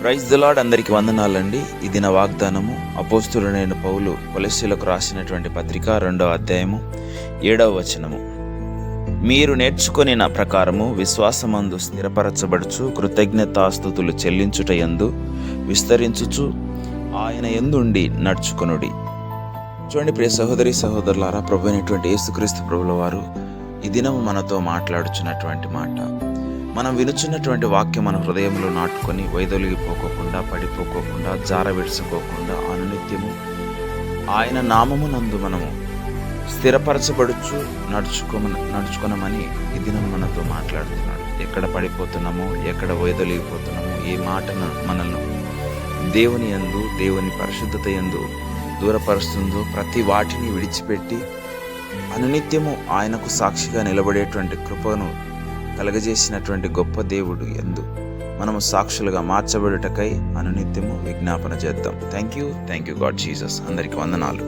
Praise the lord. అందరికి వందనాలండి. ఇది నా వాగ్దానము. అపోస్తులుడైన పౌలు కొలస్సీలకు రాసినటువంటి పత్రిక 2వ అధ్యాయము 7వ వచనము. మీరు నేర్చుకొని నా ప్రకారము విశ్వాసమందు స్థిరపరచబడుచు కృతజ్ఞతాస్తుతులు చెల్లించుట యందు విస్తరించుచు ఆయన యందుండి నడుచుకొనుడి. చూడండి ప్రియ సహోదరి సహోదరులారా, ప్రభు అయినటువంటి యేసుక్రీస్తు ప్రభుల వారు ఈ దినము మనతో మాట్లాడుచున్నటువంటి మాట, మనం వినుచున్నటువంటి వాక్యం మన హృదయంలో నాటుకొని వైదొలిగిపోకోకుండా, పడిపోకోకుండా, జారవిడుచుకోకుండా అనునిత్యము ఆయన నామమునందు మనము స్థిరపరచబడుచు నడుచుకొనమని ఈ దినం మనతో మాట్లాడుతున్నాడు. ఎక్కడ పడిపోతున్నామో, ఎక్కడ వైదొలిగిపోతున్నామో, ఏ మాట మనల్ని దేవుని యందు, దేవుని పరిశుద్ధత యందు దూరపరుస్తుందో ప్రతి వాటిని విడిచిపెట్టి అనునిత్యము ఆయనకు సాక్షిగా నిలబడేటువంటి కృపను కలగజేసినటువంటి గొప్ప దేవుడు యందు మనము సాక్షులుగా మార్చబడుటకై అనునిత్యము విజ్ఞాపన చేద్దాం. Thank you God Jesus. అందరికీ వందనాలు.